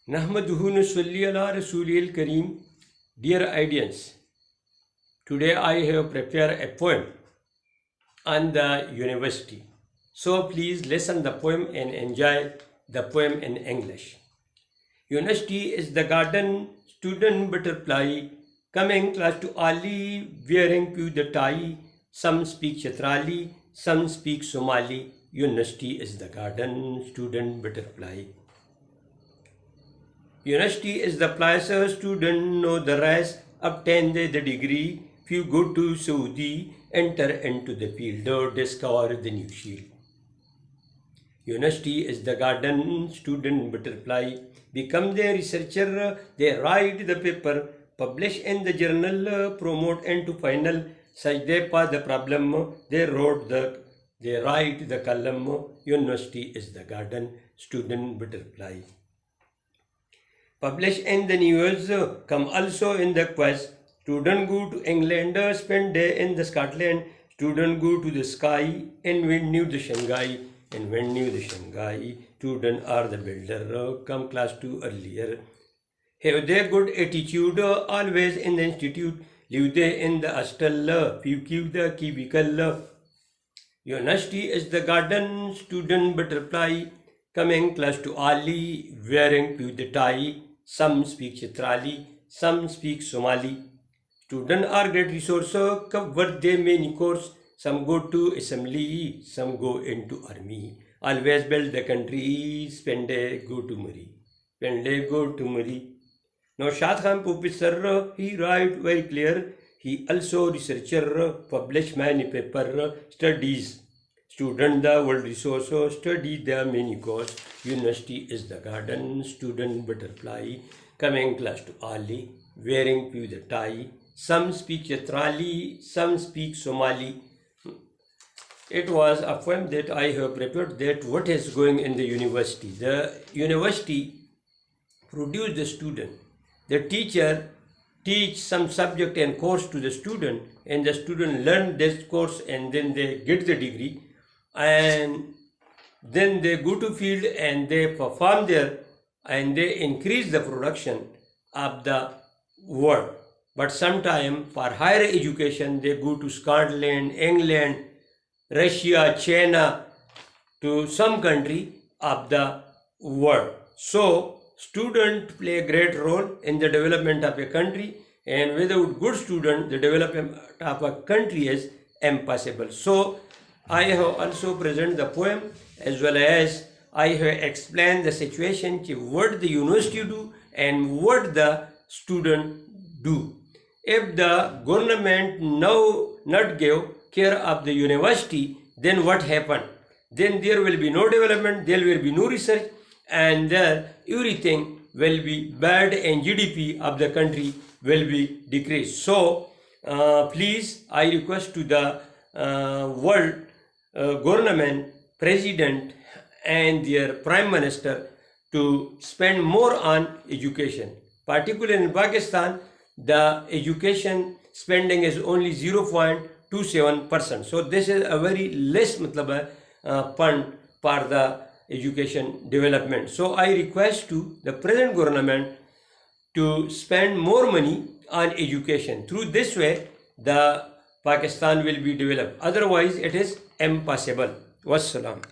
Nahmaduhu nusalli ala Rasulil Kareem. Dear audience, today I have prepared a poem on the university. So please listen the poem and enjoy the poem in English. University is the garden, student butterfly, coming class to Ali, wearing pew the tie. Some speak Chatrali, some speak Somali. University is the garden, student butterfly. University is the place a student know the rest, obtain the degree. If you go to Saudi, enter into the field or discover the new shield. University is the garden, student butterfly, become the researcher, they write the paper, publish in the journal, promote into final, such they pass the problem, they write the column. University is the garden, student butterfly. Publish in the news, come also in the quest. Student go to England, spend day in the Scotland. Student go to the sky, and when new the Shanghai. And when new the Shanghai, student are the builder, come class 2 earlier. Have they good attitude, always in the institute. Live they in the hostel, few keep the cubicle. University is the garden, student butterfly, coming class to Ali, wearing pew the tie. Some speak Chitrali, some speak Somali. Students are great resource, cover they many course. Some go to assembly, some go into army. Always build the country, spend a go to Murray. Spend a go to Murray. Naushad Khan professor, he write very clear. He also researcher, publish many paper, studies. Student the world resource, study the many course. University is the garden, student butterfly, coming class to Ali, wearing pew the tie. Some speak Chatrali, some speak Somali. It was a poem that I have prepared, that what is going in the university. The university produce the student. The teacher teach some subject and course to the student, and the student learn this course, and then they get the degree, and then they go to field and they perform there, and they increase the production of the world. But sometime for higher education they go to Scotland, England, Russia, China, to some country of the world. So students play a great role in the development of a country, and without good student the development of a country is impossible. So I have also presented the poem, as well as I have explained the situation, what the university do and what the student do. If the government now not give care of the university, then what happened? Then there will be no development, there will be no research, and then everything will be bad, and GDP of the country will be decreased. So please, I request to the world government, president and their prime minister to spend more on education. Particularly in Pakistan, the education spending is only 0.27%. So this is a very less fund for the education development. So I request to the present government to spend more money on education. Through this way, the Pakistan will be developed. Otherwise, it is impossible. Wassalam.